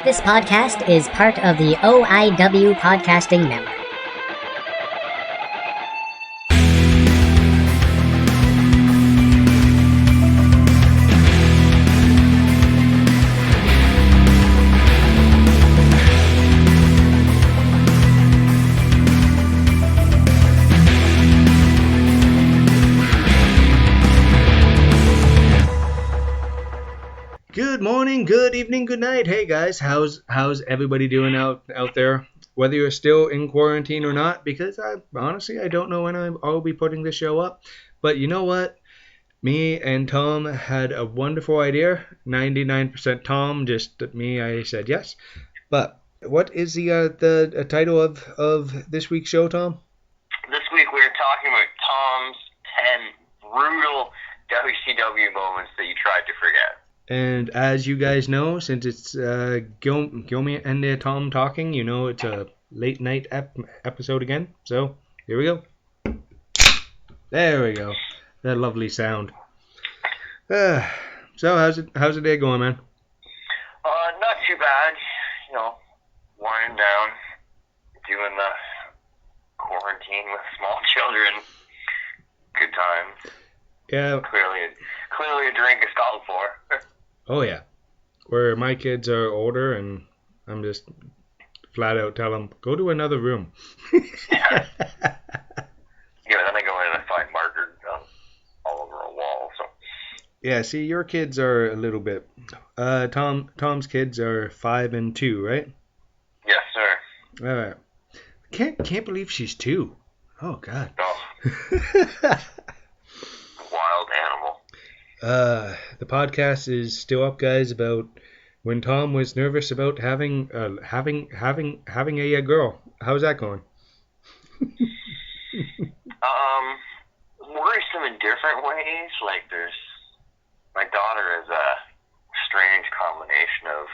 This podcast is part of the OIW Podcasting Network. Good morning, good evening, good night. Hey guys, how's everybody doing out there? Whether you're still in quarantine or not, because I don't know when I'll be putting this show up. But you know what? Me and Tom had a wonderful idea. 99% Tom, just me. I said yes. But what is the title of this week's show, Tom? This week we're talking about Tom's 10 brutal WCW moments that you tried to forget. And as you guys know, since it's Guilmy and Tom talking, you know it's a late night episode again. So here we go. There we go. That lovely sound. So how's the day going, man? Not too bad. You know, winding down, doing the quarantine with small children. Good times. Yeah. Clearly a drink is called for. Oh yeah. Where my kids are older, and I'm just flat out tell them, go to another room. Yeah, then I go in and I find markers all over a wall. So. Yeah, see, your kids are a little bit. Tom's kids are 5 and 2, right? Yes, sir. All right. Can't believe she's 2. Oh God. Oh. Wild animal. The podcast is still up, guys, about when Tom was nervous about having a girl. How's that going? Worrisome in different ways. Like, my daughter is a strange combination of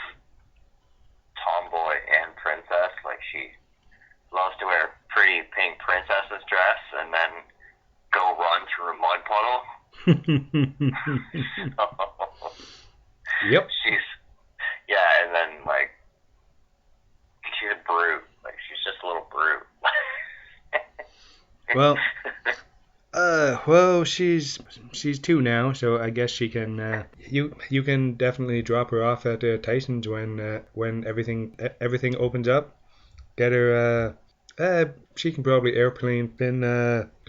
tomboy and princess. Like, she loves to wear a pretty pink princess's dress and then go run through a mud puddle. Yep. And then, like, she's a brute. Like, she's just a little brute. Well, she's 2 now, so I guess she can. You can definitely drop her off at Tyson's when everything opens up. Get her. She can probably airplane in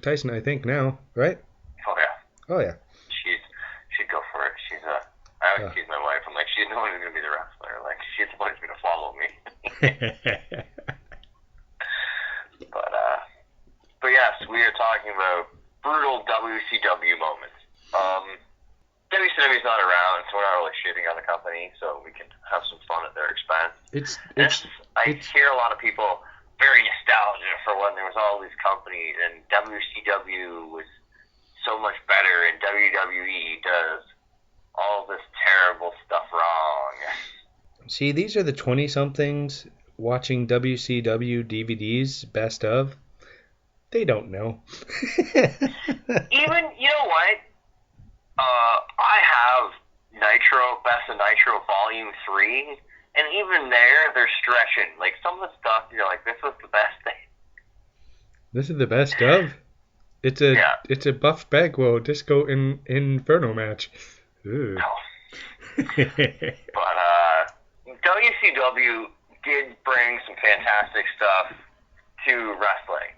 Tyson, I think now, right? Oh yeah. She'd go for it. I always tease my wife. I'm like, she's the one who's gonna be the wrestler. Like, she's the one who's gonna follow me. But yes, we are talking about brutal WCW moments. WCW is not around, so we're not really shitting on the company, so we can have some fun at their expense. I hear a lot of people very nostalgic for when there was all these companies, and WCW was so much better, and WWE does all this terrible stuff wrong. See, these are the 20-somethings watching WCW DVDs best of. They don't know. Even, you know what? I have Best of Nitro Volume 3, and even there, they're stretching. Like, some of the stuff, you're like, this was the best thing. This is the best of? It's a Buff Bagwell Disco Inferno match. Ooh. No. But WCW did bring some fantastic stuff to wrestling.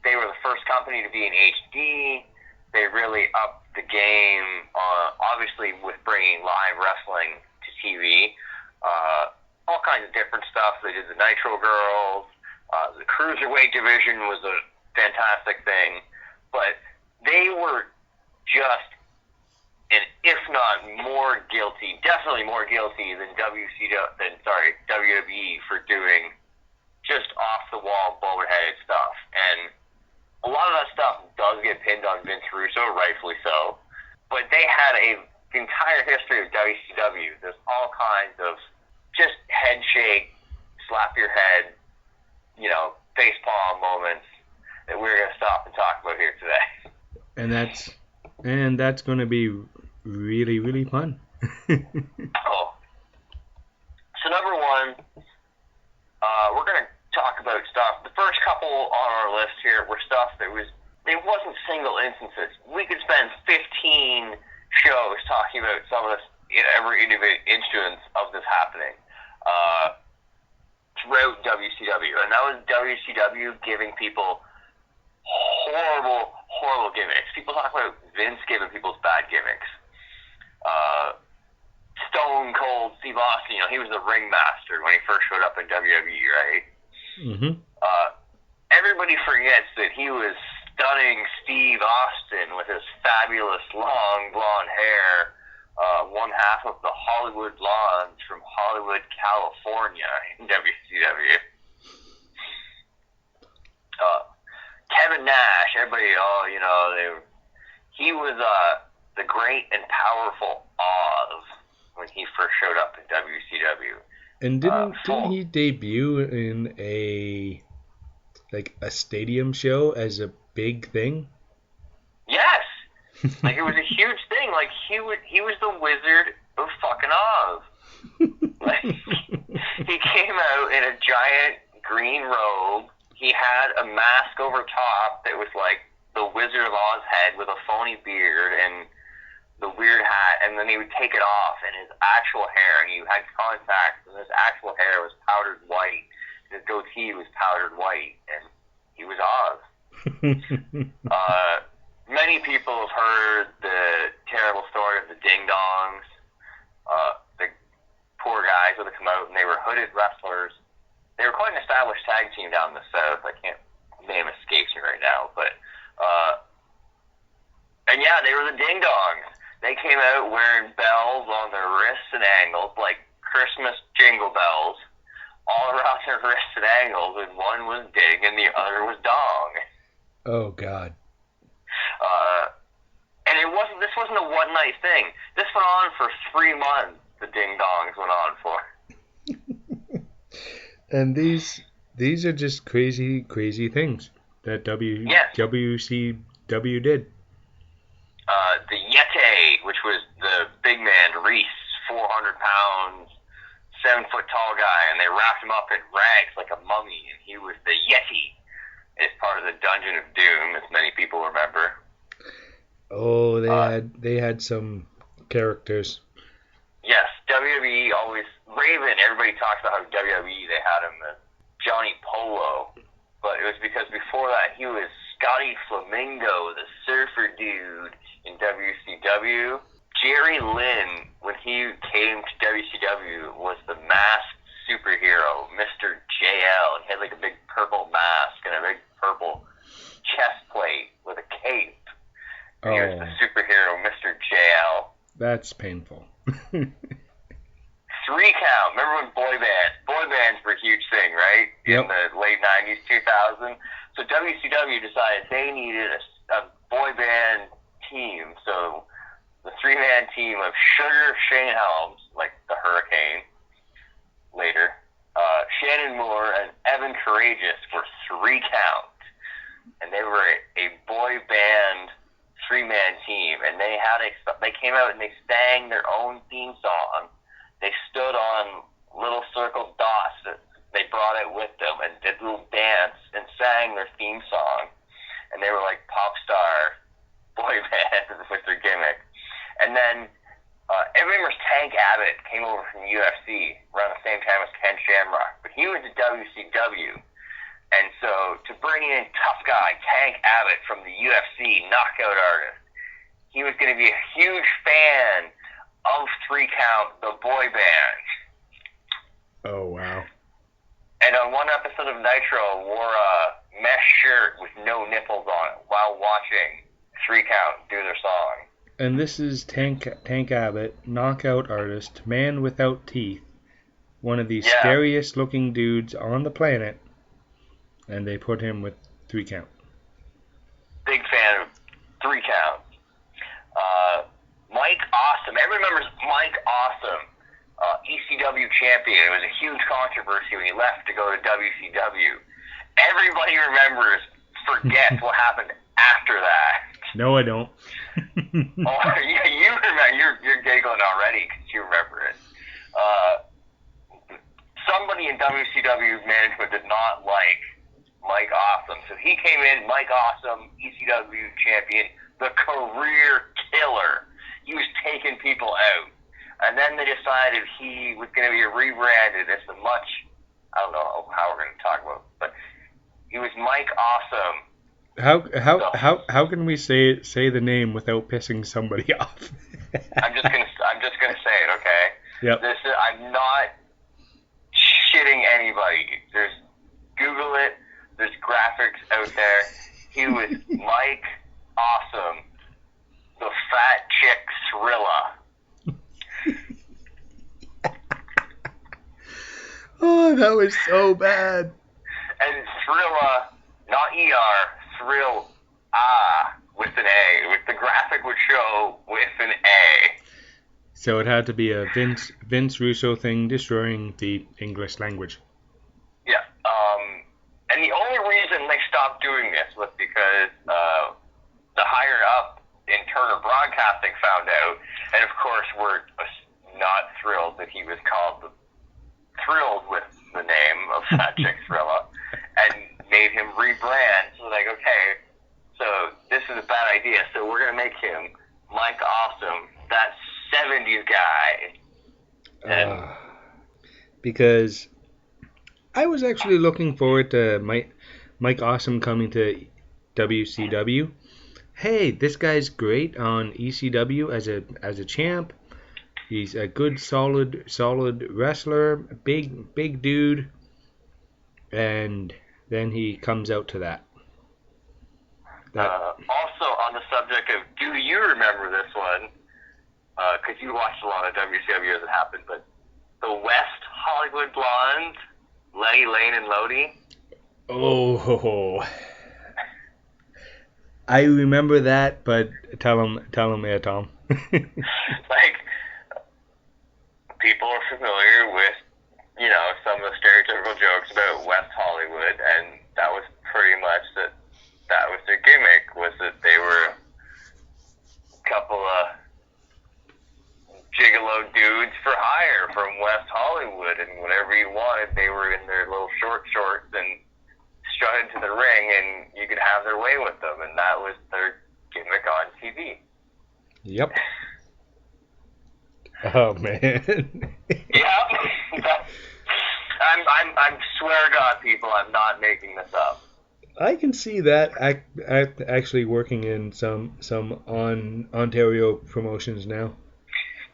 They were the first company to be in HD. They really upped the game, obviously with bringing live wrestling to TV. All kinds of different stuff. They did the Nitro Girls. The Cruiserweight division was a fantastic thing. But they were just, and if not more guilty, definitely more guilty than WWE for doing just off-the-wall, bullet-headed stuff. And a lot of that stuff does get pinned on Vince Russo, rightfully so. But they had the entire history of WCW. There's all kinds of just head shake, slap your head, face palm moments that we're going to stop and talk about here today. And that's going to be really, really fun. Oh. So number one, we're going to talk about stuff. The first couple on our list here were stuff that wasn't single instances. We could spend 15 shows talking about some of this, every individual instance of this happening throughout WCW. And that was WCW giving people horrible, horrible gimmicks. People talk about Vince giving people's bad gimmicks. Stone Cold Steve Austin, he was the ringmaster when he first showed up in WWE, right? Mm-hmm. Everybody forgets that he was stunning Steve Austin with his fabulous long blonde hair, one half of the Hollywood Blondes from Hollywood, California in WCW. Kevin Nash, everybody, he was the great and powerful Oz when he first showed up in WCW. And didn't he debut in a stadium show as a big thing? Yes, it was a huge thing. He was the Wizard of fucking Oz. He came out in a giant green robe. He had a mask over top that was like the Wizard of Oz head with a phony beard and the weird hat, and then he would take it off, and his actual hair, and he had contacts, and his actual hair was powdered white. His goatee was powdered white, and he was Oz. Many people have heard the terrible story of the Ding Dongs. The poor guys would have come out, and they were hooded wrestlers. They were quite an established tag team down in the South. I can't name escapes me right now, but and yeah, they were the Ding Dongs. They came out wearing bells on their wrists and ankles, like Christmas jingle bells, all around their wrists and ankles, and one was Ding and the other was Dong. Oh, God. And this wasn't a one-night thing. This went on for 3 months, the Ding Dongs went on for. And these are just crazy, crazy things that WCW did. The Yeti, which was the big man, Reese, 400 pounds, 7-foot tall guy, and they wrapped him up in rags like a mummy, and he was the Yeti as part of the Dungeon of Doom, as many people remember. Oh, they had some characters. Yes, WWE always Raven. Everybody talks about how WWE they had him as Johnny Polo, but it was because before that he was Scotty Flamingo, the surfer dude in WCW. Jerry Lynn, when he came to WCW, was the masked superhero, Mr. JL. He had like a big purple mask and a big purple chest plate with a cape. And he was the superhero, Mr. JL. That's painful. 3 count. Remember when boy bands were a huge thing, right? Yep. In the late 90s, 2000. So WCW decided they needed a boy band team. So the 3-man team of Sugar Shane Helms, like the Hurricane, later, Shannon Moore, and Evan Courageous were 3 count. And they were a boy band 3-man team. And they came out and they sang their own theme song. They stood on little circle dots that they brought it with them and did a little dance and sang their theme song. And they were like pop star boy band with their gimmick. And then everybody remembers Tank Abbott came over from the UFC around the same time as Ken Shamrock. But he was at WCW. And so to bring in tough guy Tank Abbott from the UFC, knockout artist, he was going to be a huge fan of 3 count, the boy band. Oh, wow. And on one episode of Nitro, wore a mesh shirt with no nipples on it while watching 3 count do their song. And this is Tank Abbott, knockout artist, man without teeth, one of the scariest looking dudes on the planet, and they put him with 3 count. Big fan of 3 count. Mike Awesome. Everyone remembers Mike Awesome, ECW champion. It was a huge controversy when he left to go to WCW. Everybody forgets what happened after that. No, I don't. Oh, yeah, you remember. You're giggling already because you remember it. and WCW management did not like Mike Awesome. So he came in, Mike Awesome, ECW champion, the career killer. He was taking people out. And then they decided he was going to be rebranded as the much, I don't know how we're going to talk about, but he was Mike Awesome. How can we say the name without pissing somebody off? I'm just gonna say it, okay? Yep. I'm not shitting anybody. There's Google it. There's graphics out there. He was Mike Awesome, the fat chick Thrilla. Oh, that was so bad. And Thrilla, not ER, Thrill, with an A. With the graphic would show with an A. So it had to be a Vince Russo thing destroying the English language. Yeah. And the only reason they stopped doing this was because the higher up in Turner Broadcasting found out, and of course were not thrilled that he was thrilled with the name of Fat Chick Thrilla, and made him rebrand. So like, okay, so this is a bad idea, so we're going to make him Mike Awesome, that 70s guy. And because I was actually looking forward to Mike Awesome coming to WCW. Hey, this guy's great on ECW as a champ. He's a good, solid wrestler, big dude, and then he comes out to that. Also, on the subject of, do you remember this one? Because you watched a lot of WCW as it happened, but the West Hollywood Blondes, Lenny Lane and Lodi. Oh, I remember that, but tell him, yeah, Tom. Like, people are familiar with, some of the stereotypical jokes about West Hollywood, and that was pretty much that was their gimmick, was that they were a couple of gigolo dudes for hire from West Hollywood, and whatever you wanted, they were in their little shorts and strut into the ring, and you could have their way with them, and that was their gimmick on TV. Yep. Oh man. Yeah. I'm swear to God, people, I'm not making this up. I can see that actually working in some on Ontario promotions now.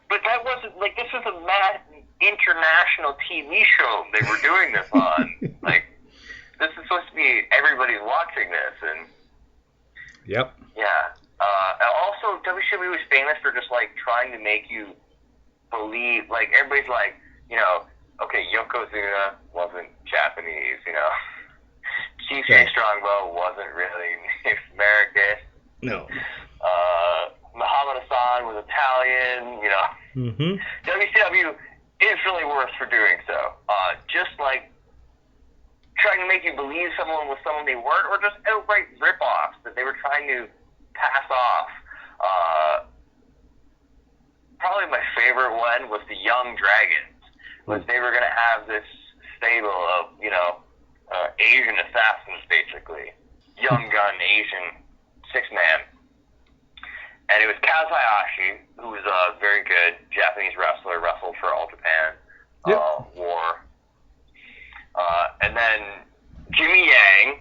But that wasn't, like, this was a mad international TV show they were doing this on. Like, this is supposed to be, everybody's watching this, and... Yep. Yeah. And also, WCW was famous for just, like, trying to make you believe, like, everybody's like, okay, Yokozuna wasn't Japanese, TJ Yeah. Strongbow wasn't really Native American. No. Muhammad Hassan was Italian, Mm-hmm. WCW is really worse for doing so. Just like trying to make you believe someone was someone they weren't, or just outright rip-offs that they were trying to pass off. Probably my favorite one was the Young Dragons. Was they were going to have this stable of, Asian assassins, basically. Young gun Asian 6-man. And it was Kaz Hayashi, who was a very good Japanese wrestler, wrestled for All Japan War. And then Jimmy Yang,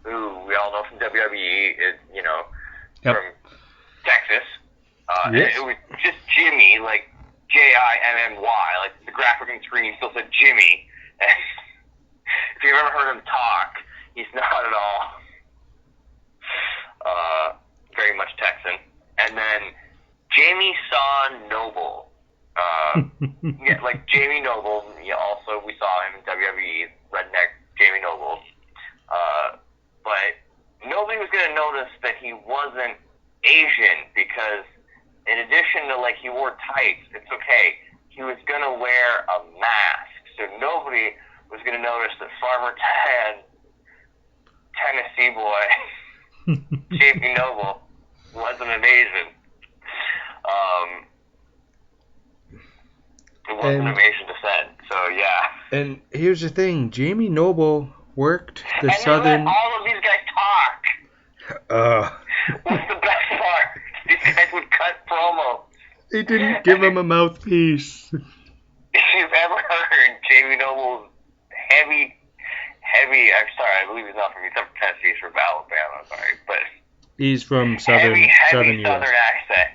who we all know from WWE, is, from Texas. Yes. It was just Jimmy, like Jimmy, like the graphic on screen still said Jimmy. And if you've ever heard him talk, he's not at all very much Texan. And then Jamie Son Noble. Yeah, like Jamie Noble. Yeah, also we saw him in WWE, redneck Jamie Noble. But nobody was going to notice that he wasn't Asian because, in addition to, like, he wore tights, it's okay, he was going to wear a mask. So nobody was going to notice that Farmer Tad, Tennessee boy, Jamie Noble, wasn't an Asian. It wasn't of Asian descent, so yeah. And here's the thing, Jamie Noble worked the and Southern... they let all of these guys talk. What's the best part? These guys would cut promos. They didn't give him a mouthpiece. If you've ever heard Jamie Noble's heavy, I'm sorry, I believe he's not from Tennessee, he's from Alabama, I'm sorry, but he's from Southern Southern U.S. accent.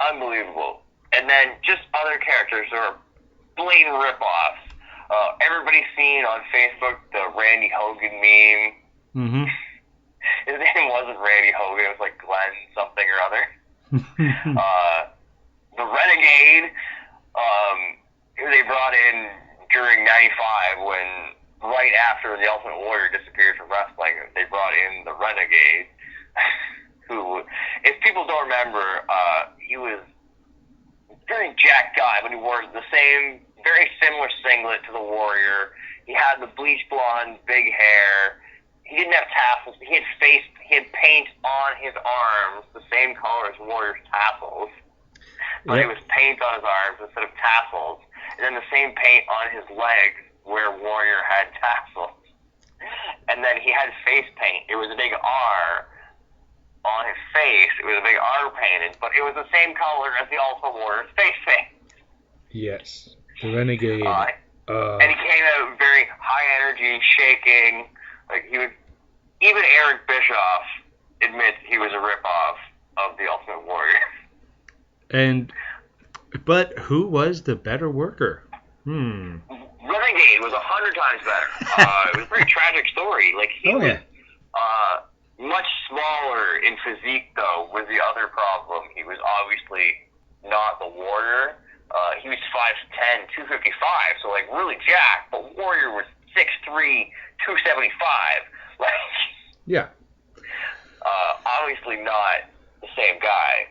Unbelievable. And then just other characters that are blatant ripoffs. Everybody's seen on Facebook the Randy Hogan meme. Mm-hmm. His name wasn't Randy Hogan, it was like Glenn something or other. The Renegade, who they brought in during '95 when, right after the Ultimate Warrior disappeared from wrestling, they brought in the Renegade, who, if people don't remember, he was a very jacked guy, but he wore the same, very similar singlet to the Warrior. He had the bleach blonde, big hair. He didn't have tassels. He had paint on his arms, the same color as Warrior's tassels. But it was paint on his arms instead of tassels. And then the same paint on his legs where Warrior had tassels. And then he had face paint. It was a big R on his face. It was a big R painted, but it was the same color as the Ultimate Warrior's face paint. Yes, the Renegade. And he came out very high energy, shaking. Like he would, even Eric Bischoff admits he was a ripoff of the Ultimate Warrior. But who was the better worker? Renegade was 100 times better. It was a very tragic story. Like he was much smaller in physique, though, was the other problem. He was obviously not the Warrior. He was 5'10", 255, so like really jacked. But Warrior was 6'3", 275. Like, yeah. Obviously not the same guy.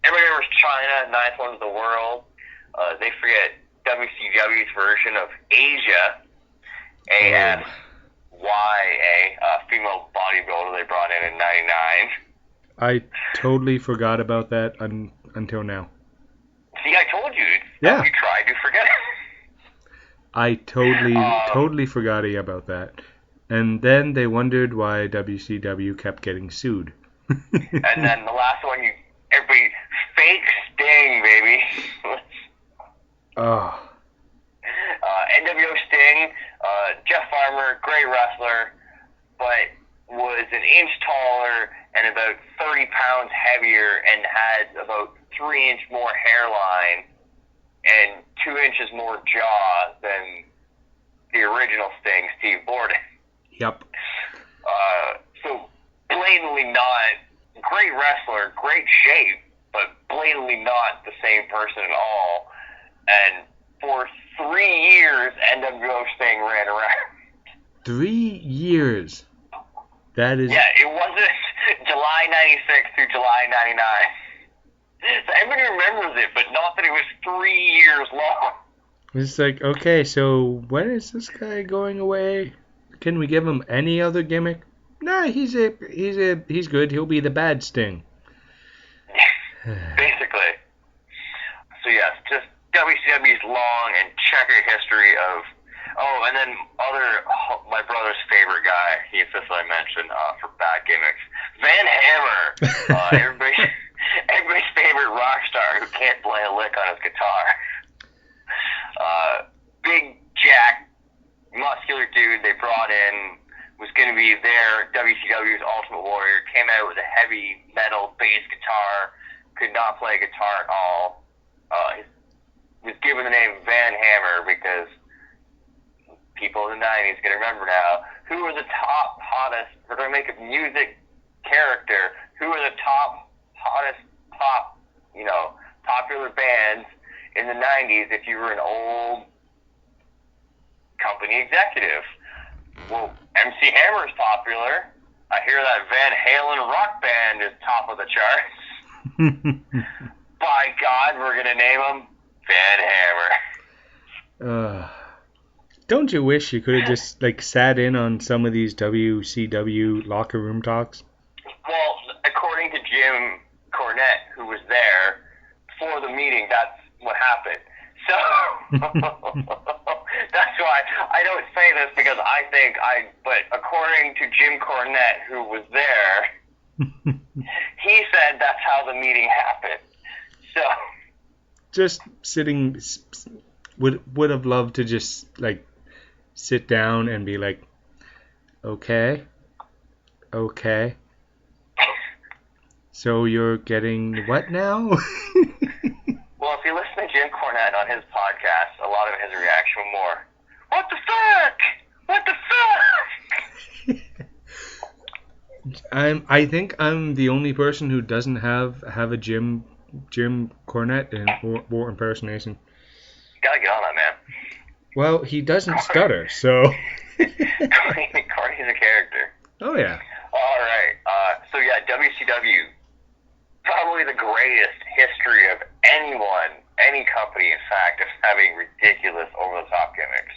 Everybody remembers China, ninth wonder of the world. They forget WCW's version of Asia, AFYA, female bodybuilder they brought in '99. I totally forgot about that until now. See, I told you. Yeah. You tried to forget it. I totally forgot about that. And then they wondered why WCW kept getting sued. And then the last one, everybody, fake Sting, baby. NWO Sting, Jeff Farmer, great wrestler, but was an inch taller and about 30 pounds heavier and had about 3-inch more hairline and 2 inches more jaw than the original Sting, Steve Borden. Yep. So blatantly not great wrestler, great shape, but blatantly not the same person at all. And for 3 years, NWO Sting ran around. 3 years. That is. Yeah, it wasn't July '96 through July '99. So everybody remembers it, but not that it was 3 years long. It's like, okay, so when is this guy going away? Can we give him any other gimmick? Nah, he's good. He'll be the bad Sting. Basically. So yes, just WCW's long and checkered history of. Oh, and then my brother's favorite guy, he insists I mention for bad gimmicks, Van Hammer. Everybody's favorite rock star who can't play a lick on his guitar. Big, jack, muscular dude they brought in, was going to be their WCW's Ultimate Warrior, came out with a heavy metal bass guitar, could not play guitar at all. Was given the name Van Hammer because people in the 90s can remember now who were the top hottest, we're going to make a music character, who were the top hottest popular bands in the 90s if you were an old company executive. Well, MC Hammer's popular. I hear that Van Halen rock band is top of the charts. By God, we're going to name him Van Hammer. Don't you wish you could have just sat in on some of these WCW locker room talks? Well, according to Jim Cornette, who was there for the meeting, that's what happened. So that's why I don't say this because but according to Jim Cornette, who was there, he said that's how the meeting happened. So just sitting, would have loved to just like sit down and be like, okay. So you're getting what now? Well, if you listen to Jim Cornette on his podcast, a lot of his reaction was more, "What the fuck? What the fuck?" I think I'm the only person who doesn't have a Jim Cornette or impersonation. Gotta get on that, man. Well, he doesn't stutter, so. Corny's a character. Oh yeah. All right. So yeah, WCW, probably the greatest history of anyone, any company, in fact, of having ridiculous, over-the-top gimmicks.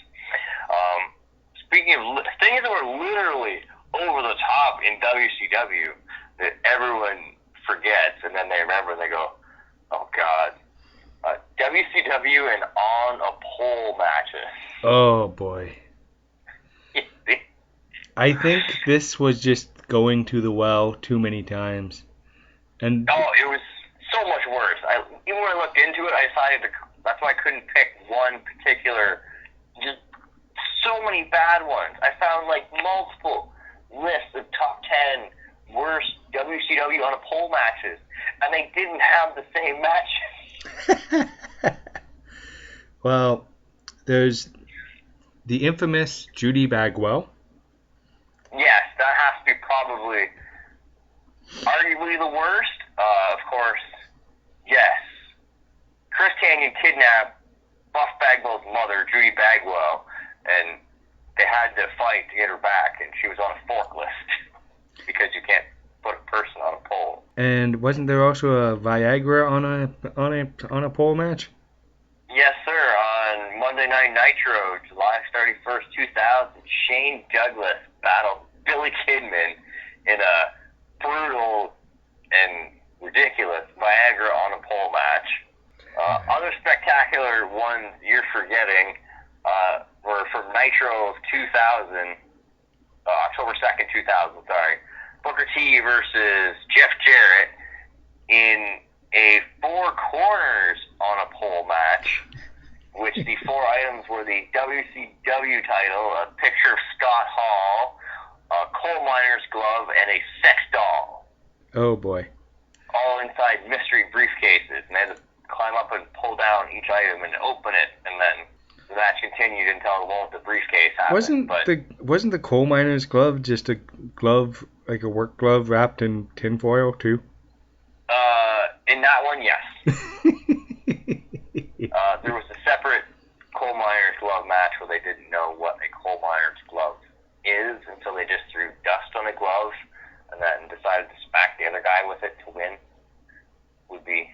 Speaking of things that were literally over the top in WCW that everyone forgets, and then they remember and they go, "Oh God." WCW and on a pole matches. Oh boy. I think this was just going to the well too many times. And it was so much worse. Even when I looked into it, I decided that's why I couldn't pick one particular. Just so many bad ones. I found like multiple lists of top 10 worst WCW on a pole matches, and they didn't have the same matches. Well, there's the infamous Judy Bagwell. Yes, that has to be probably arguably the worst. Of course, yes. Chris Kanyon kidnapped Buff Bagwell's mother, Judy Bagwell, and they had to fight to get her back, and she was on a forklift because you can't put a person on a pole. And wasn't there also a Viagra on a pole match? Yes, sir. On Monday Night Nitro, July 31st, 2000, Shane Douglas battled Billy Kidman in a brutal and ridiculous Viagra on a pole match. Other spectacular ones you're forgetting were from Nitro of 2000, October 2nd, 2000, sorry. Booker T versus Jeff Jarrett in a four corners on a pole match, which the four items were the WCW title, a picture of Scott Hall, a coal miner's glove, and a sex doll. Oh boy. All inside mystery briefcases, and they had to climb up and pull down each item and open it, and then the match continued until the one with the briefcase happened. Wasn't the coal miner's glove just a glove, like a work glove wrapped in tinfoil too? In that one, yes. There was a separate coal miner's glove match where they didn't know what a coal miner's glove is until they just threw dust on a glove and then decided to smack the other guy with it to win. Would be,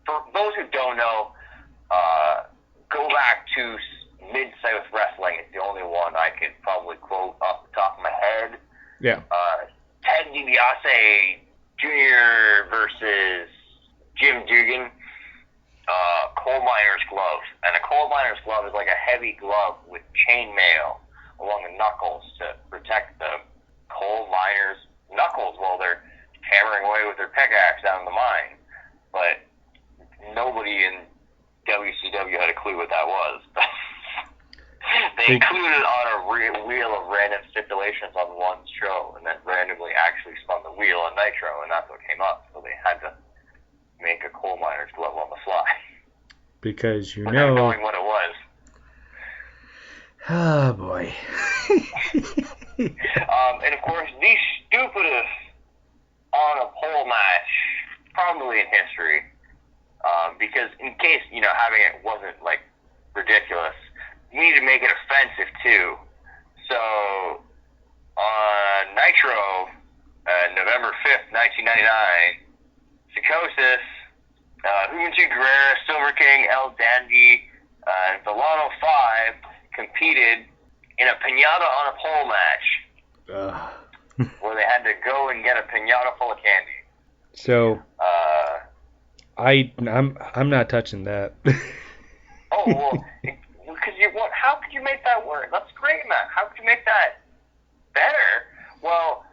for those who don't know, go back to Mid-South Wrestling. It's the only one I could probably quote off the top of my head. Yeah. Ted DiBiase Jr. versus Jim Duggan, coal miner's glove. And a coal miner's glove is like a heavy glove with chainmail along the knuckles to protect the coal miner's knuckles while they're hammering away with their pickaxe down in the mine. But nobody in WCW had a clue what that was. They included it on a wheel of random stipulations on one show, and then randomly actually spun the wheel on Nitro, and that's what came up. So they had to make a coal miner's glove on the fly. Because without knowing what it was. Oh boy. And of course, the stupidest on a pole match probably in history. Because in case, having it wasn't like ridiculous, you need to make it offensive too. So on Nitro, November 5th, 1999, Psychosis, Juventud Guerrera, Silver King, El Dandy, and Delano 5 competed in a piñata on a pole match where they had to go and get a piñata full of candy. So I'm not touching that. Oh, well, because how could you make that work? That's great, man. How could you make that better? Well,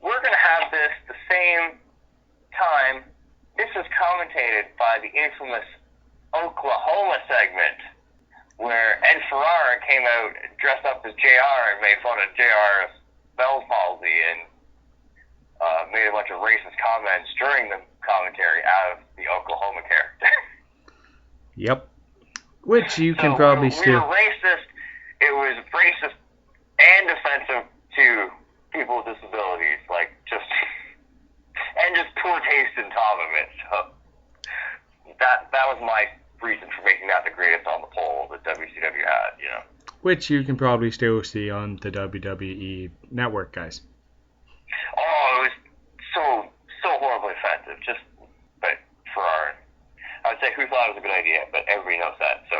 we're going to have this the same time. This is commentated by the infamous Oklahoma segment, where Ed Ferrara came out dressed up as JR and made fun of JR's Bell's palsy and made a bunch of racist comments during the commentary out of the Oklahoma character. Yep. Which you can probably we still... were racist. It was racist and offensive to people with disabilities, and just poor taste in Tom of it. So that was my reason for making that the greatest on the poll that WCW had, Which you can probably still see on the WWE Network, guys. Oh, it was so horribly offensive. But Ferrara, I would say who thought it was a good idea, but everybody knows that. So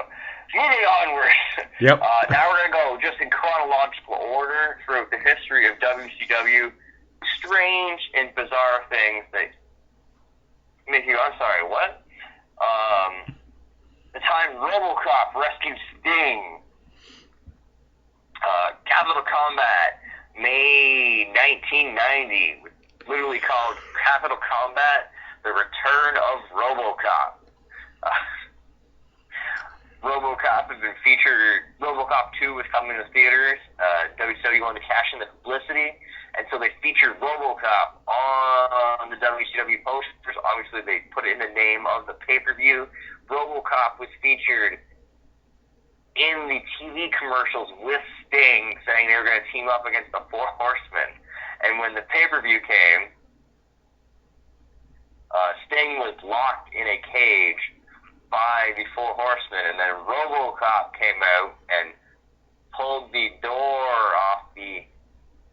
moving onward. Yep. Now we're gonna go just in chronological order throughout the history of WCW. Strange and bizarre things that make you, I'm sorry, what? The time Robocop rescued Sting. Capital Combat, May 1990, literally called Capital Combat, The Return of Robocop. Robocop has been featured. Robocop 2 was coming to theaters. WCW wanted to cash in the publicity, and so they featured Robocop on the WCW posters. Obviously, they put it in the name of the pay-per-view. Robocop was featured in the TV commercials with Sting, saying they were going to team up against the Four Horsemen. And when the pay-per-view came, Sting was locked in a cage by the Four Horsemen, and then Robocop came out and pulled the door off the,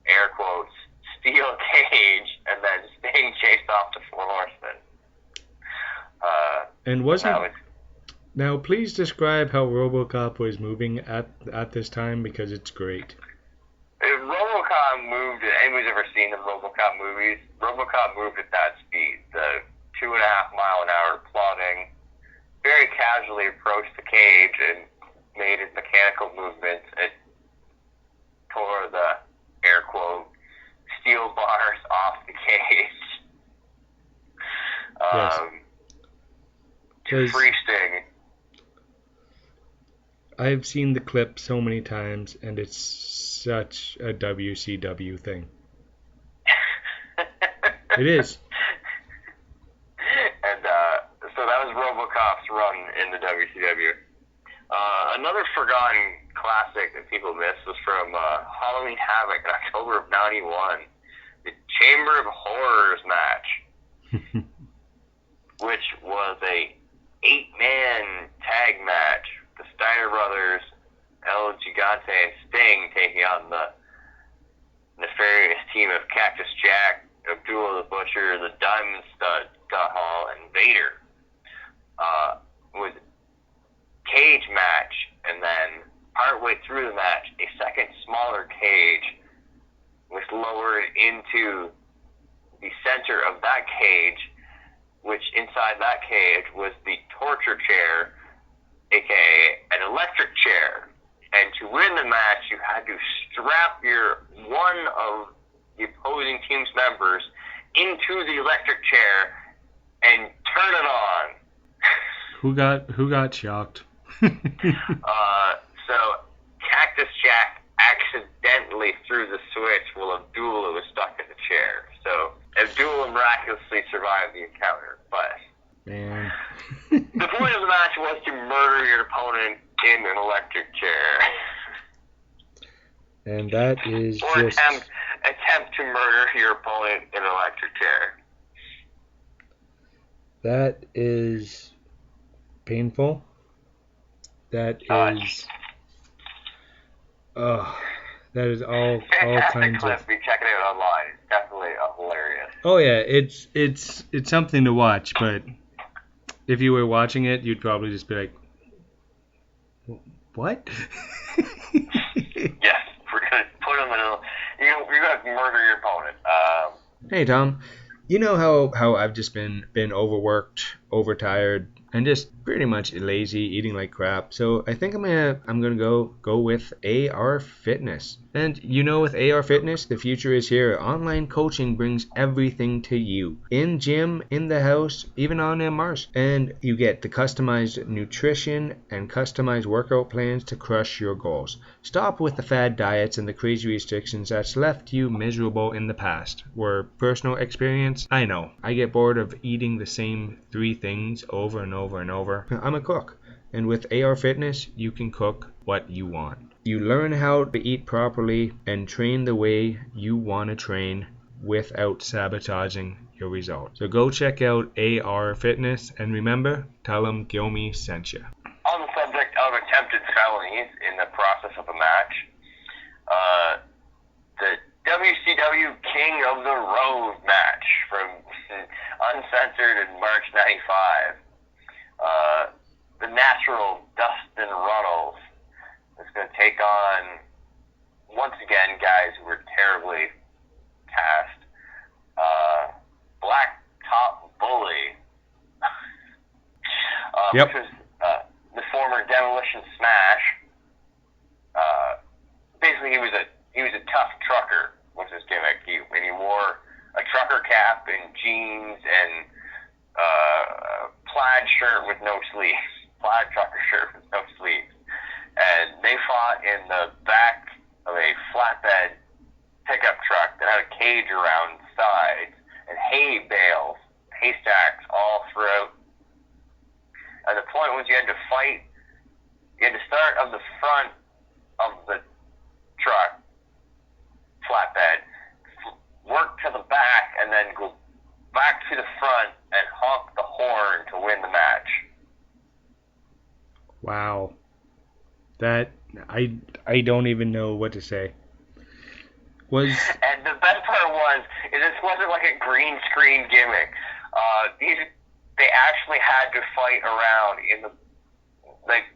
air quotes, steel cage, and then Sting chased off the Four Horsemen. And wasn't... Now, please describe how Robocop was moving at this time, because it's great. If Robocop moved, anybody's ever seen the Robocop movies, Robocop moved at that speed, the 2.5 mile an hour plodding, very casually approached the cage and made his mechanical movements. It tore the, air quote, steel bars off the cage. Yes. To free Sting. I've seen the clip so many times, and it's such a WCW thing. It is. And so that was Robocop's run in the WCW. Another forgotten classic that people miss was from Halloween Havoc in October of '91, the Chamber of Horrors match, which was a 8-man tag match. The Steiner Brothers, El Gigante, and Sting taking on the nefarious team of Cactus Jack, Abdullah the Butcher, the Diamond Stud, Scott Hall, and Vader. Was cage match, and then partway through the match, a second smaller cage was lowered into the center of that cage, which inside that cage was the torture chair, aka an electric chair. And to win the match, you had to strap one of the opposing team's members into the electric chair and turn it on. Who got shocked? So Cactus Jack accidentally threw the switch while Abdullah was stuck in the chair. So Abdullah miraculously survived the encounter, but Man. the point of the match was to murder your opponent in an electric chair. And that is or just... attempt to murder your opponent in an electric chair. That is painful. That is... that is all kinds clip. of... Be checking it out online. It's definitely hilarious. Oh yeah, it's something to watch, but if you were watching it, you'd probably just be like, what? Yes, we're gonna put him in a... You're gonna murder your opponent. Hey Tom, you know how I've just been overworked, overtired, and just pretty much lazy, eating like crap. So I think I'm gonna go with AR Fitness. And you know, with AR Fitness, the future is here. Online coaching brings everything to you. In gym, in the house, even on Mars. And you get the customized nutrition and customized workout plans to crush your goals. Stop with the fad diets and the crazy restrictions that's left you miserable in the past. Were personal experience, I know. I get bored of eating the same 3 things over and over and over. I'm a cook. And with AR Fitness, you can cook what you want. You learn how to eat properly and train the way you want to train without sabotaging your results. So go check out AR Fitness, and remember, tell them Guilmy sent you. On the subject of attempted felonies in the process of a match, the WCW King of the Road match from Uncensored in March 95. The natural Dustin Runnels is going to take on, once again, guys who were terribly cast. Black Top Bully, Yep. which was the former Demolition Smash. Basically, he was a tough trucker, was his gimmick. And he wore a trucker cap and jeans and plaid shirt with no sleeves. Plaid trucker shirt with no sleeves. And they fought in the back of a flatbed pickup truck that had a cage around the sides and hay bales, haystacks all throughout. And the point was you had to fight. You had to start of the front of the truck, flatbed, work to the back, and then go back to the front and honk the horn to win the match. Wow. That I don't even know what to say. And the best part is this wasn't like a green screen gimmick. They actually had to fight around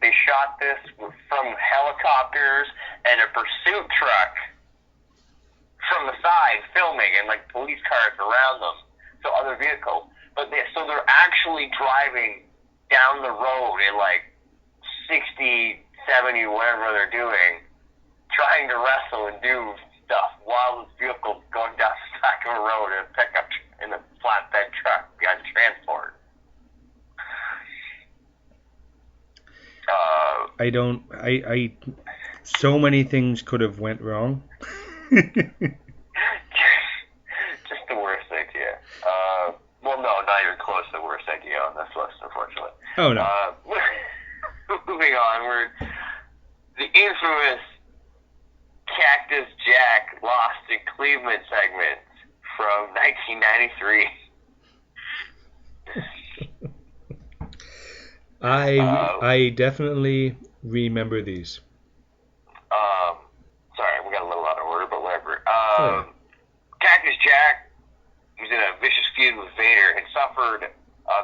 they shot this from helicopters and a pursuit truck from the side filming, and like police cars around them, so other vehicles. But so they're actually driving down the road in like 60, 70, whatever they're doing, trying to wrestle and do stuff while this vehicle's going down the back of a road in a pickup in a flatbed truck behind transport. So many things could have went wrong. Just the worst idea. Well, no, not even close to the worst idea on this list, unfortunately. Oh, no. Moving onward, the infamous Cactus Jack Lost in Cleveland segment from 1993. I definitely remember these. Sorry, we got a little out of order, but whatever. Sorry. Cactus Jack was in a vicious feud with Vader and suffered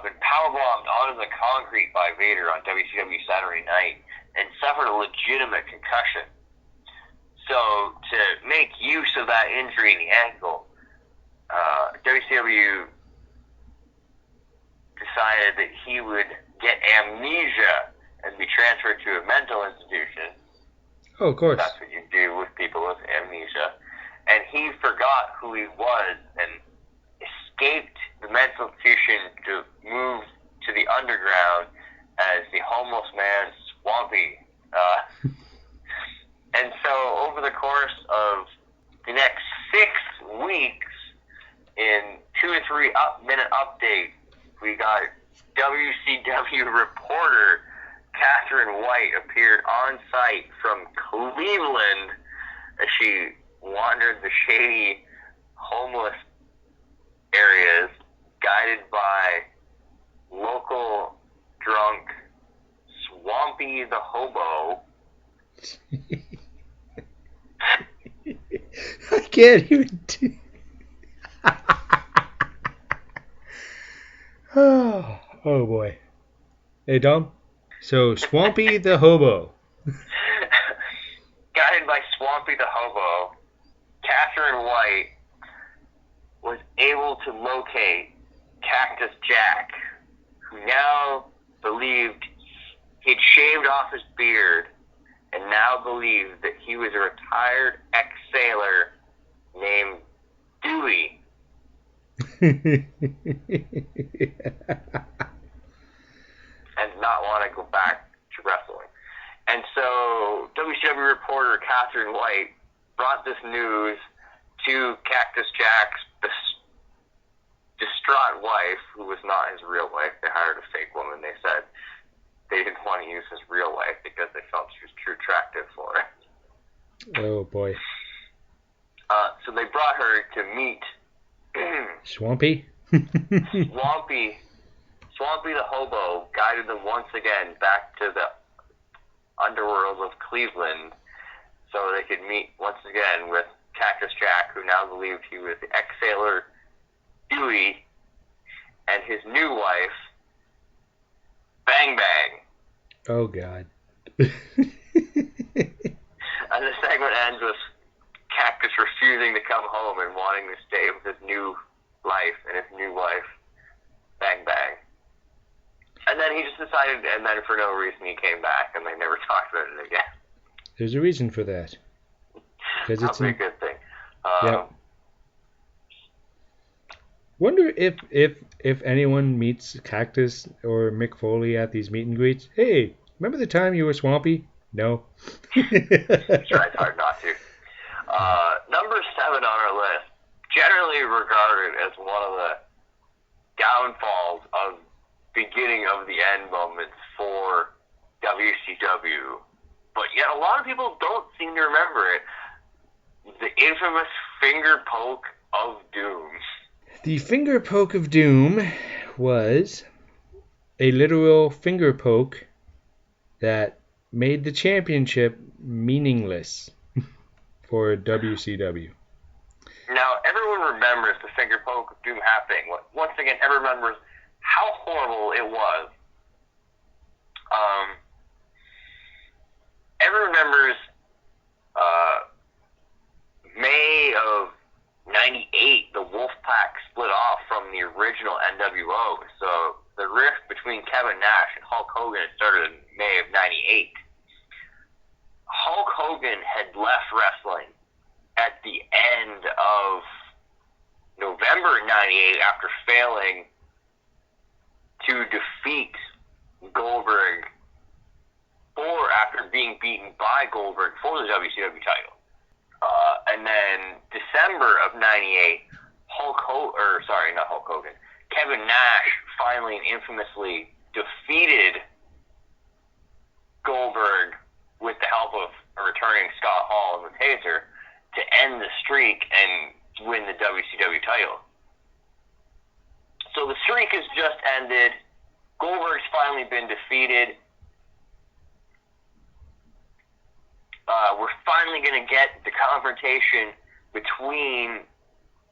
been powerbombed onto the concrete by Vader on WCW Saturday Night and suffered a legitimate concussion. So to make use of that injury in the ankle, WCW decided that he would get amnesia and be transferred to a mental institution. Oh, of course. That's what you do with people with amnesia. And he forgot who he was and escaped the mental institution to move to the underground as the homeless man Swampy. And so over the course of the next 6 weeks, in 2 or 3 minute updates, we got WCW reporter Catherine White appeared on site from Cleveland as she wandered the shady homeless areas, guided by local drunk Swampy the Hobo. I can't even do. Oh boy. Hey, Dom. So, Swampy the Hobo. Guided by Swampy the Hobo, Catherine White was able to locate Cactus Jack, who now believed he'd shaved off his beard and now believed that he was a retired ex-sailor named Dewey. And not want to go back to wrestling. And so WCW reporter Catherine White brought this news to Cactus Jack's distraught wife, who was not his real wife. They hired a fake woman. They said they didn't want to use his real wife because they felt she was too attractive for it. Oh, boy. So they brought her to meet Swampy? Swampy the hobo guided them once again back to the underworld of Cleveland so they could meet once again with Cactus Jack, who now believed he was the ex-sailor Dewey, and his new wife, Bang Bang. Oh, God. And the segment ends with Cactus refusing to come home and wanting to stay with his new life and his new wife, Bang Bang. And then he just decided, and then for no reason he came back, and they never talked about it again. There's a reason for that. Because it's a good thing. Yeah. Wonder if anyone meets Cactus or Mick Foley at these meet and greets. Hey, remember the time you were Swampy? No. Tried hard not to. Number 7 on our list, generally regarded as one of the downfalls of beginning of the end moments for WCW, but yet a lot of people don't seem to remember it. The infamous finger poke of doom. The finger poke of doom was a literal finger poke that made the championship meaningless for WCW. Now, everyone remembers the finger poke of doom happening. Once again, everyone remembers how horrible it was. Everyone remembers May of 98, the Wolfpack split off from the original NWO. So the rift between Kevin Nash and Hulk Hogan started in May of 98. Hulk Hogan had left wrestling at the end of November 98 after failing to defeat Goldberg, or after being beaten by Goldberg for the WCW title. And then December of 98, Kevin Nash finally and infamously defeated Goldberg with the help of a returning Scott Hall and the Taser to end the streak and win the WCW title. So the streak has just ended. Goldberg's finally been defeated. We're finally going to get the confrontation between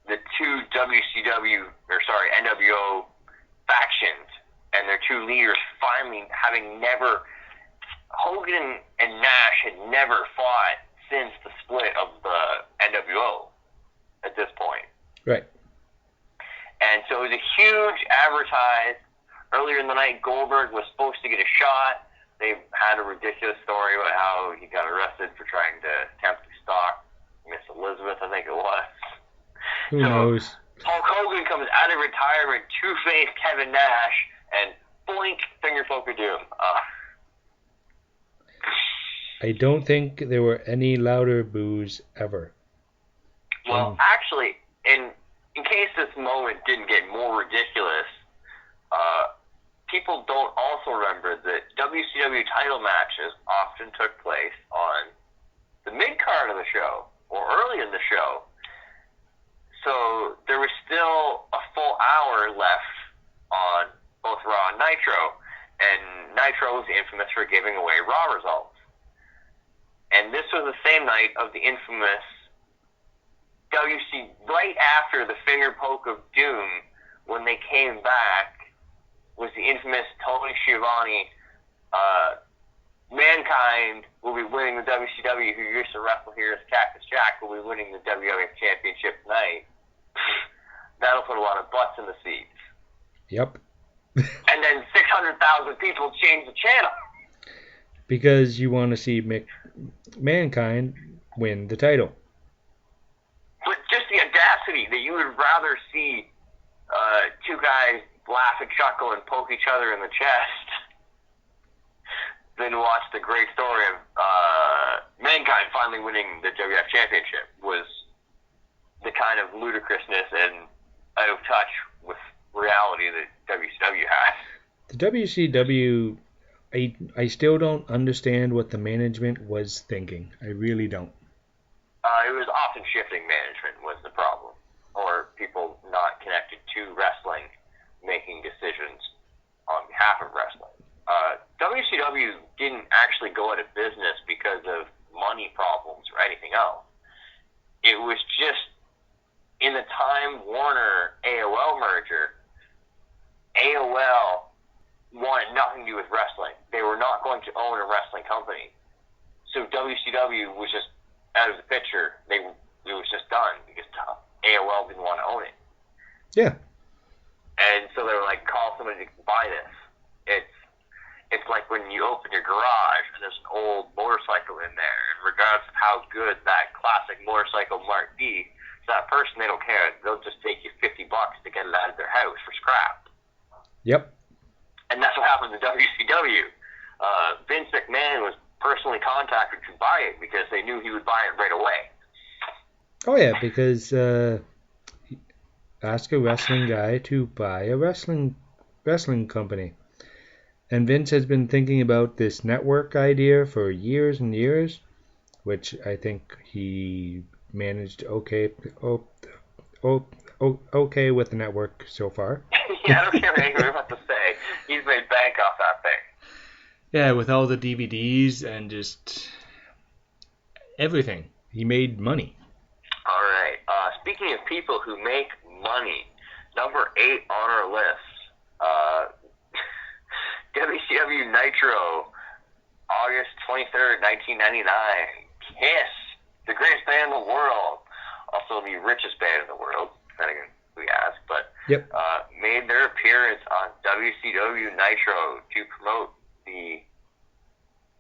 the two NWO factions and their two leaders finally Hogan and Nash had never fought since the split of the NWO at this point. Right. And so it was a huge advertised. Earlier in the night, Goldberg was supposed to get a shot. They had a ridiculous story about how he got arrested for trying to attempt to stalk Miss Elizabeth, I think it was. Who knows? Hulk Hogan comes out of retirement to face Kevin Nash, and boink, finger poke of doom. I don't think there were any louder boos ever. Well, actually, in case this moment didn't get more ridiculous, people don't also remember that WCW title matches often took place on the mid-card of the show, or early in the show. So there was still a full hour left on both Raw and Nitro, and Nitro was infamous for giving away Raw results. And this was the same night of the infamous right after the finger poke of doom, when they came back, was the infamous Tony Schiavone, Mankind will be winning the WCW, who used to wrestle here as Cactus Jack, will be winning the WWF Championship tonight. That'll put a lot of butts in the seats. Yep. And then 600,000 people change the channel. Because you want to see Mankind win the title. But just the audacity that you would rather see two guys laugh and chuckle and poke each other in the chest than watch the great story of Mankind finally winning the WWF Championship was the kind of ludicrousness and out of touch with reality that WCW has. The WCW, I still don't understand what the management was thinking. I really don't. It was often shifting management was the problem, or people not connected to wrestling making decisions on behalf of wrestling. WCW didn't actually go out of business because of money problems or anything else. It was just in the Time Warner AOL merger, AOL wanted nothing to do with wrestling. They were not going to own a wrestling company. So WCW was just out of the picture. It was just done because AOL didn't want to own it. Yeah. And so they were like, call somebody to buy this. It's like when you open your garage and there's an old motorcycle in there, and regardless of how good that classic motorcycle might be, to that person, they don't care. They'll just take you $50 to get it out of their house for scrap. Yep. And that's what happened to WCW. Vince McMahon was personally contacted to buy it because they knew he would buy it right away. Oh yeah, because ask a wrestling guy to buy a wrestling company. And Vince has been thinking about this network idea for years and years, which I think he managed okay with the network so far. Yeah, I don't care what you're about to say. He's made bank off that thing. Yeah, with all the DVDs and just everything. He made money. All right. Speaking of people who make money, number 8 on our list, WCW Nitro, August 23rd, 1999. Kiss, the greatest band in the world, also the richest band in the world, depending on who you ask, but yep. Made their appearance on WCW Nitro to promote the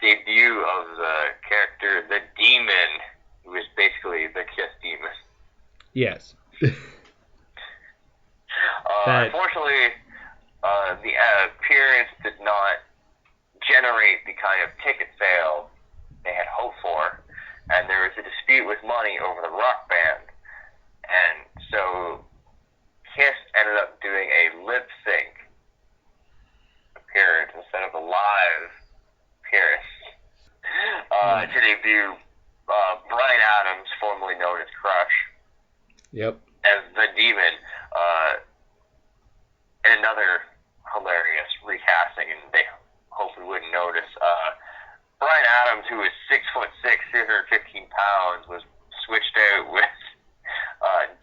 debut of the character, the Demon, who is basically the Kiss Demon. Yes. Unfortunately, the appearance did not generate the kind of ticket sales they had hoped for, and there was a dispute with money over the rock band, and so Kiss ended up doing a lip sync appearance instead of a live appearance to debut Bryan Adams, formerly known as Crush, yep, as the Demon, and another hilarious recasting, and they hopefully wouldn't notice. Bryan Adams, who was 6'6", 315 pounds, was switched out with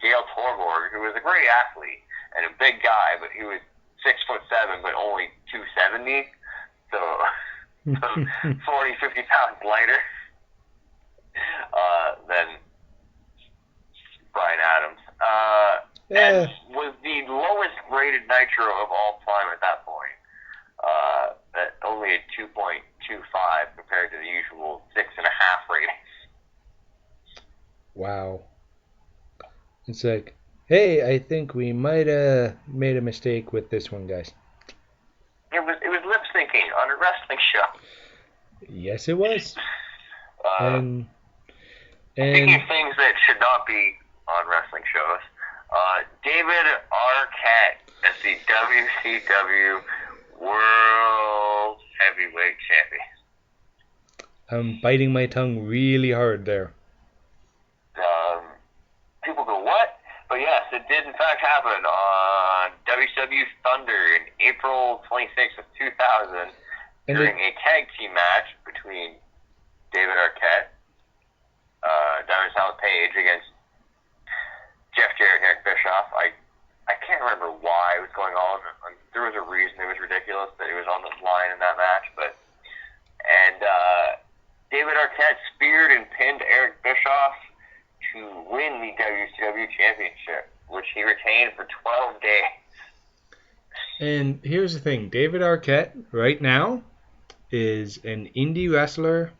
Dale Torborg, who was a great athlete and a big guy, but he was 6'7", but only 270, so 40, 50 pounds lighter than Bryan Adams. And was the lowest rated Nitro of all time at that point. At only a 2.25 compared to the usual 6.5 ratings. Wow. It's like, hey, I think we might have made a mistake with this one, guys. It was lip syncing on a wrestling show. Yes, it was. And speaking of things that should not be on wrestling shows, David Arquette as the WCW World Heavyweight Champion. I'm biting my tongue really hard there. People go, what? But yes, it did in fact happen on WCW Thunder in April 26th of 2000 during a tag team match between David Arquette, Diamond Dallas Page against Jeff Jarrett and Eric Bischoff. I can't remember why it was going on. There was a reason it was ridiculous that it was on the line in that match, and David Arquette speared and pinned Eric Bischoff to win the WCW Championship. which he retained for 12 days. And here's the thing, David Arquette right now is an indie wrestler.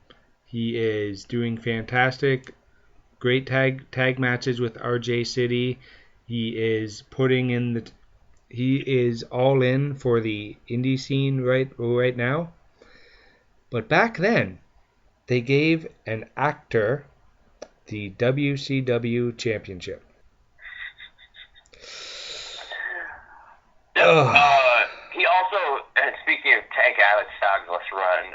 He is doing fantastic, great tag matches with RJ City. He is all in for the indie scene right now. But back then, they gave an actor the WCW championship. He also, and speaking of Tank Abbott's fabulous run,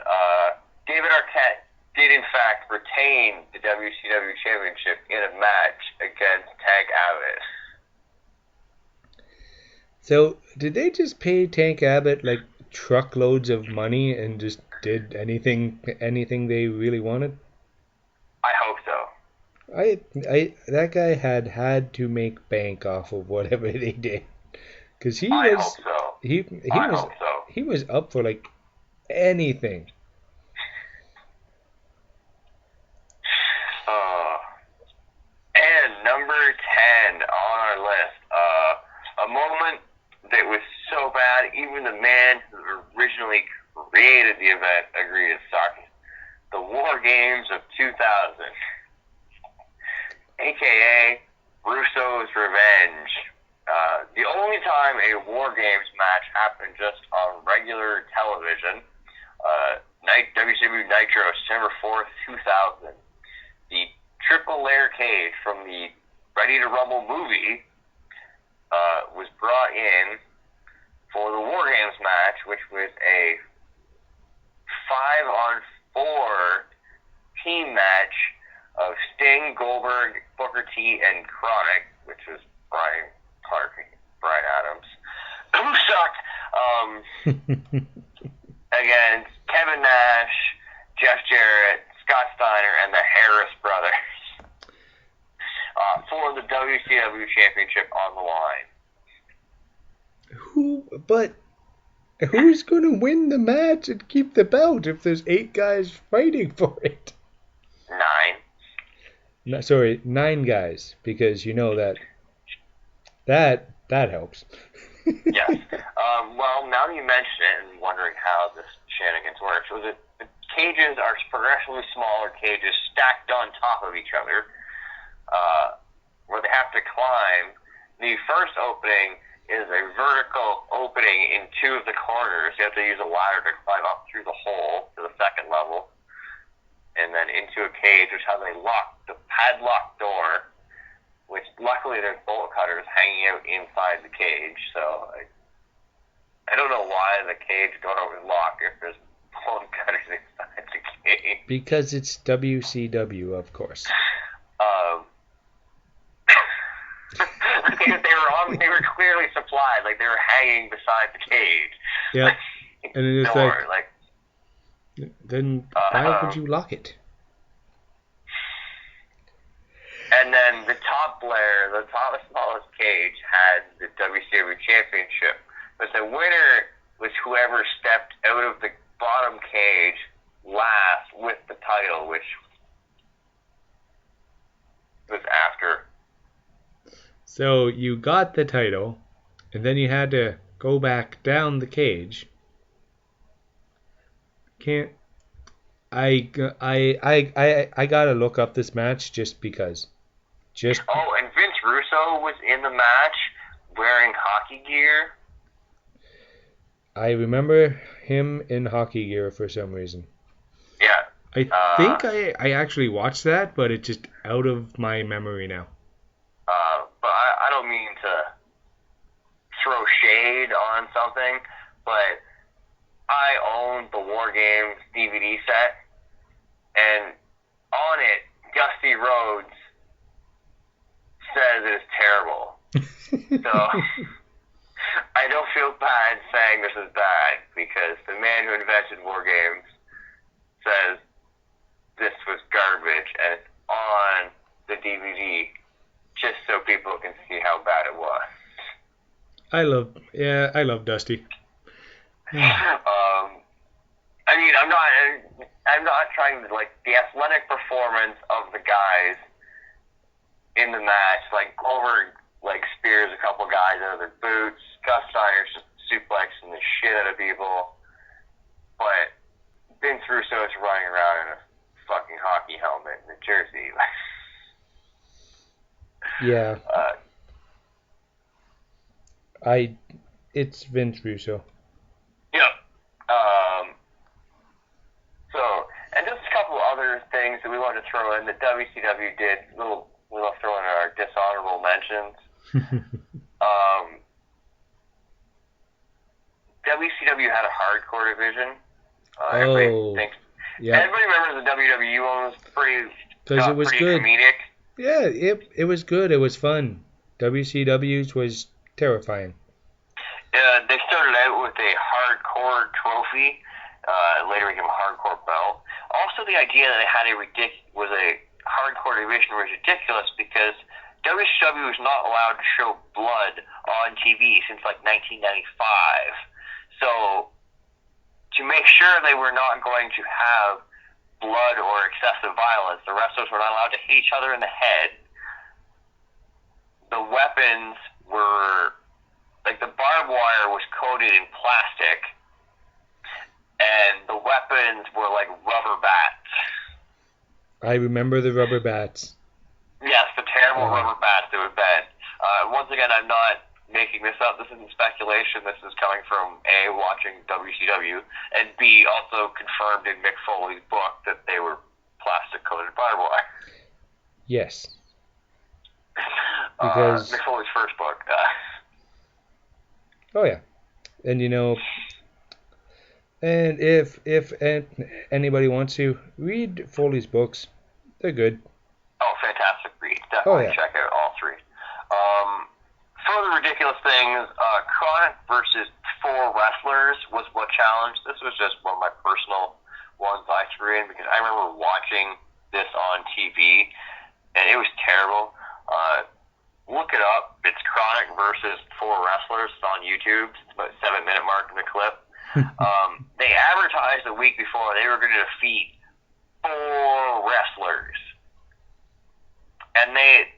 David Arquette did in fact retain the WCW championship in a match against Tank Abbott. So, did they just pay Tank Abbott like truckloads of money and just did anything they really wanted? I hope so. That guy had to make bank off of whatever they did, because hope so. he was up for like anything. And number 10 on our list, a moment that was so bad, even the man who originally created the event agreed it sucked. The War Games of 2000, aka Russo's Revenge. The only time a War Games match happened just on regular television, WCW Nitro, December 4th, 2000. The triple layer cage from the Ready to Rumble movie was brought in for the War Games match, which was a 5-on-4 team match of Sting, Goldberg, Booker T, and Chronic, which was Brian Clark and Brian Adams, who sucked, against Kevin Nash, Jeff Jarrett, Scott Steiner, and the Harris brothers for the WCW championship on the line. Who's going to win the match and keep the belt if there's 8 guys fighting for it? 9. 9 guys, because you know that helps. Yes. Well, now that you mention it and wondering how this shenanigans works, so the cages are progressively smaller cages stacked on top of each other, where they have to climb. The first opening is a vertical opening in 2 of the corners. You have to use a ladder to climb up through the hole to the second level, and then into a cage, which has a padlock door, which luckily there's bolt cutters hanging out inside the cage, so I don't know why the cage don't always lock if there's bolt cutters inside the cage. Because it's WCW, of course. They were clearly supplied, like they were hanging beside the cage. Yeah, and it's door, then why would you lock it? And then the top layer, the smallest cage, had the WCW championship. But the winner was whoever stepped out of the bottom cage last with the title, which was after. So you got the title, and then you had to go back down the cage. I gotta look up this match just because. Oh, and Vince Russo was in the match wearing hockey gear. I remember him in hockey gear for some reason. Yeah. I think I actually watched that, but it's just out of my memory now. But I don't mean to throw shade on something, but I owned the War Games DVD set, and on it, Dusty Rhodes says it is terrible. So I don't feel bad saying this is bad, because the man who invented War Games says this was garbage, and it's on the DVD just so people can see how bad it was. I love Dusty. I mean, I'm not trying to, like, the athletic performance of the guys in the match, like Goldberg like spears a couple guys out of their boots. Gus Steiner's just suplexing the shit out of people. But Vince Russo is running around in a fucking hockey helmet and a jersey. Yeah. It's Vince Russo. Yep. So, and just a couple other things that we wanted to throw in that WCW did. We'll throw in our dishonorable mentions. WCW had a hardcore division. Everybody remembers the WWE one was pretty good. Comedic. Yeah, it was good. It was fun. WCW's was terrifying. They started out with a hardcore trophy. Later became a hardcore belt. Also, the idea that it had a hardcore division was ridiculous because WCW was not allowed to show blood on TV since like 1995. So, to make sure they were not going to have blood or excessive violence, the wrestlers were not allowed to hit each other in the head. The weapons were, like, the barbed wire was coated in plastic, and the weapons were like rubber bats. I remember the rubber bats. Yes, the terrible rubber bats that would bend. Once again, I'm not making this up. This isn't speculation. This is coming from A, watching WCW, and B, also confirmed in Mick Foley's book that they were plastic-coated barbed wire. Yes. Because Mick Foley's first book. Oh yeah, and and if anybody wants to read Foley's books, they're good. Oh, fantastic read! Definitely check out all three. Further ridiculous things, Chronic versus 4 wrestlers was what challenged. This was just one of my personal ones I threw in because I remember watching this on TV, and it was terrible. Look it up. It's Chronic versus 4 wrestlers. It's on YouTube. It's about 7-minute mark in the clip. They advertised the week before they were going to defeat 4 wrestlers. And they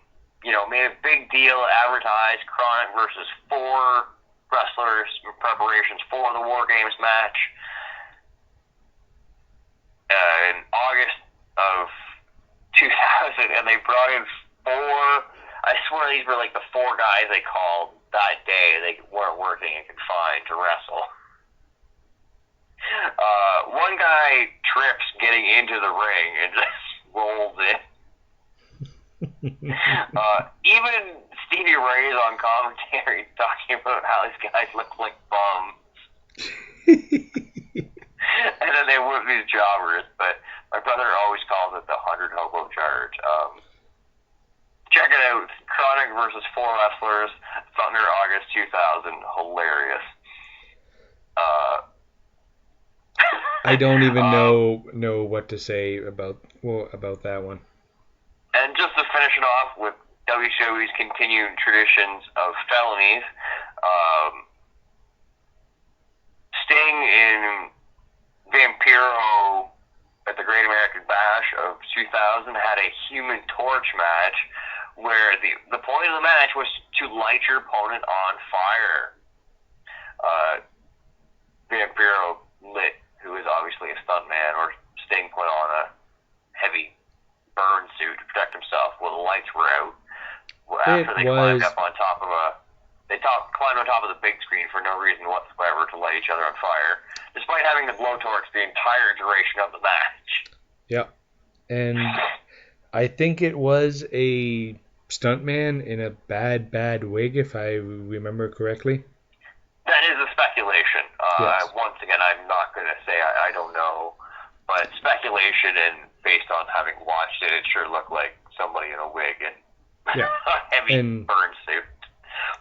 made a big deal, advertised Chronic versus 4 wrestlers in preparations for the War Games match. In August of 2000, and they brought in 4. I swear these were like the 4 guys they called that day. They weren't working and confined to wrestle. One guy trips getting into the ring and just rolls in. Even Stevie Ray's on commentary talking about how these guys look like bums. And then they whoop these jobbers, but my brother always calls it the 100 hobo charge. Check it out. Chronic versus 4 wrestlers. Thunder, August 2000. Hilarious. I don't even know what to say about that one. And just to finish it off with WCW's continued traditions of felonies, Sting in Vampiro at the Great American Bash of 2000 had a Human Torch match where the point of the match was to light your opponent on fire. Vampiro lit, who is obviously a stuntman, or Sting put on a heavy burn suit to protect himself while the lights were out. After they climbed up on top of climbed on top of the big screen for no reason whatsoever to light each other on fire, despite having the blowtorch the entire duration of the match. Yeah, and I think it was a stuntman in a bad wig, if I remember correctly. That is a speculation. Yes. Once again, I'm not going to say I don't know, but speculation, and based on having watched it, it sure looked like somebody in a wig and a heavy burn suit.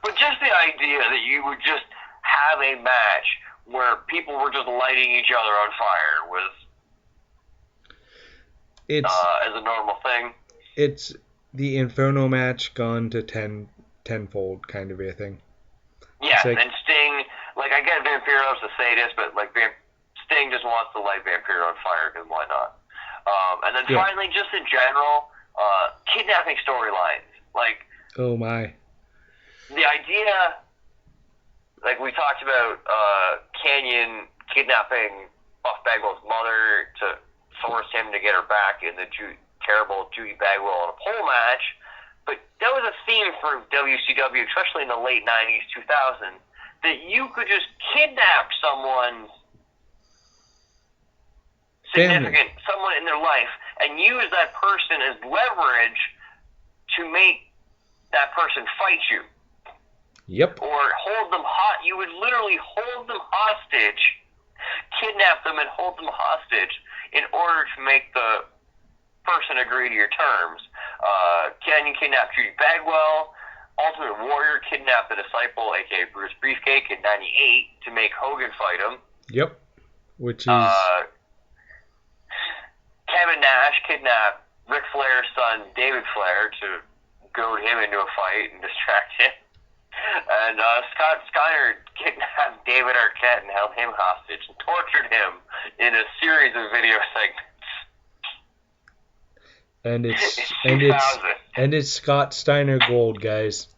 But just the idea that you would just have a match where people were just lighting each other on fire was as a normal thing. It's the Inferno match gone to tenfold kind of a thing. Yes, and Sting, like, I get Vampiro's a sadist, but like Sting just wants to light Vampiro on fire, because why not? And then finally, just in general, kidnapping storylines. Like, oh my. the idea, like we talked about, Canyon kidnapping Buff Bagwell's mother to force him to get her back in the terrible Judy Bagwell in a pole match, but that was a theme for WCW, especially in the late 90s, 2000, that you could just kidnap someone's significant, someone in their life, and use that person as leverage to make that person fight you. Yep. Or hold them you would literally hold them hostage, kidnap them and hold them hostage in order to make the person agree to your terms. Canyon kidnapped Judy Bagwell. Ultimate Warrior kidnapped the Disciple, a.k.a. Bruce Beefcake, in 98 to make Hogan fight him. Yep. Which is... Kevin Nash kidnapped Ric Flair's son, David Flair, to goad him into a fight and distract him. And Scott Steiner kidnapped David Arquette and held him hostage and tortured him in a series of video segments. And it's Scott Steiner gold, guys.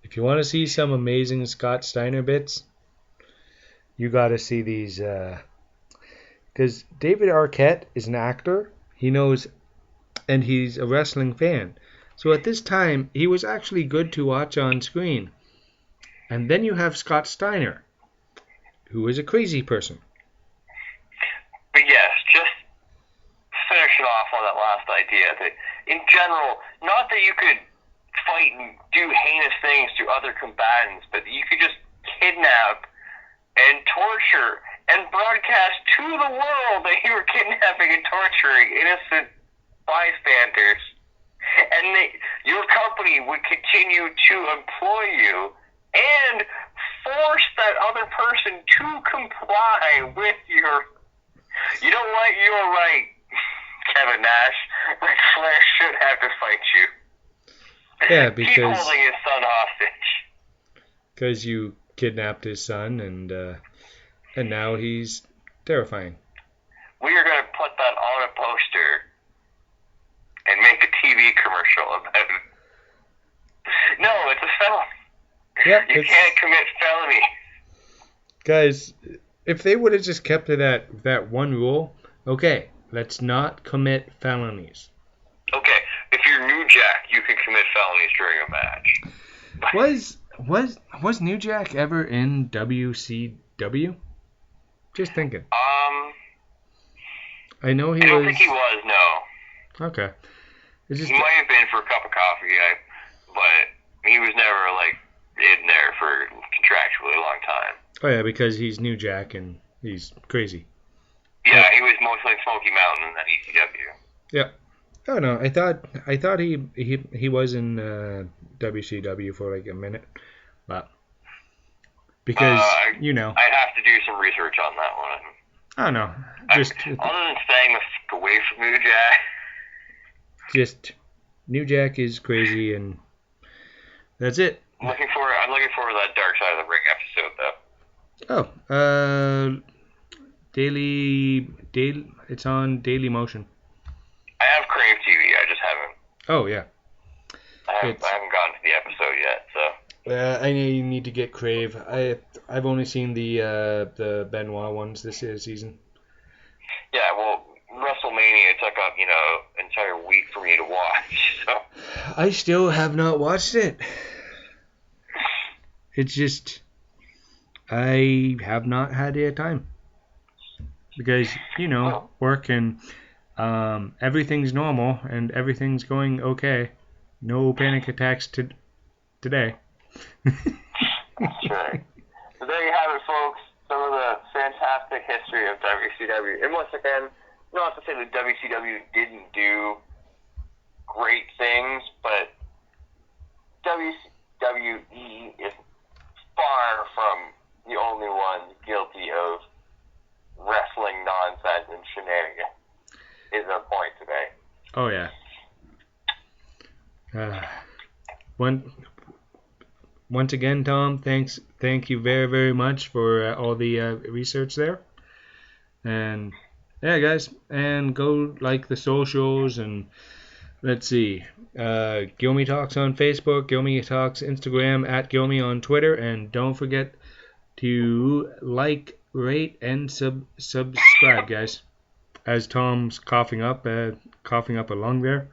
If you want to see some amazing Scott Steiner bits, you got to see these. Because David Arquette is an actor. He knows, and he's a wrestling fan. So at this time, he was actually good to watch on screen. And then you have Scott Steiner, who is a crazy person. But yes, just finishing off on that last idea, that in general, not that you could fight and do heinous things to other combatants, but that you could just kidnap and torture and broadcast to the world that you were kidnapping and torturing innocent bystanders. And your company would continue to employ you and force that other person to comply with your... You know what? You're right, Kevin Nash. Ric Flair should have to fight you. Yeah, because... Keep holding his son hostage. Because you kidnapped his son, and now he's terrifying. We are going to put that on a poster and make a TV commercial about it. No, it's a felony. Yep, you can't commit felony. Guys, if they would have just kept to that one rule, okay, let's not commit felonies. Okay, if you're New Jack, you can commit felonies during a match. Was New Jack ever in WCW? Just thinking. I know he was... I don't think he was, no. Okay. It's just... He might have been for a cup of coffee, but he was never, in there for contractually a long time. Oh, yeah, because he's New Jack and he's crazy. Yeah, he was mostly in Smoky Mountain and then ECW. Yeah. Oh, no, I thought he was in WCW for, a minute. But... Because, I'd have to do some research on that one. I don't know. Other than staying the f*** away from New Jack. Just, New Jack is crazy, and that's it. I'm looking forward to that Dark Side of the Ring episode, though. Daily, it's on Daily Motion. I have Crave TV, I just haven't. Oh, yeah. I haven't gotten to the episode yet, so. I need to get Crave. I've only seen the Benoit ones this season. Yeah, well, WrestleMania took up, an entire week for me to watch, so. I still have not watched it. It's just, I have not had the time. Because, work and everything's normal and everything's going okay. No panic attacks today. That's right. So there you have it, folks. Some of the fantastic history of WCW. And once again, not to say that WCW didn't do great things, but WWE is far from the only one guilty of wrestling nonsense and shenanigans, is our point today. Oh, yeah. Once again, Tom, thank you very, very much for all the research there. And yeah, guys, and go like the socials and Let's see. Guilmy Talks on Facebook, Guilmy Talks Instagram, at Guilmy on Twitter, and don't forget to like, rate, and subscribe, guys. As Tom's coughing up a lung there.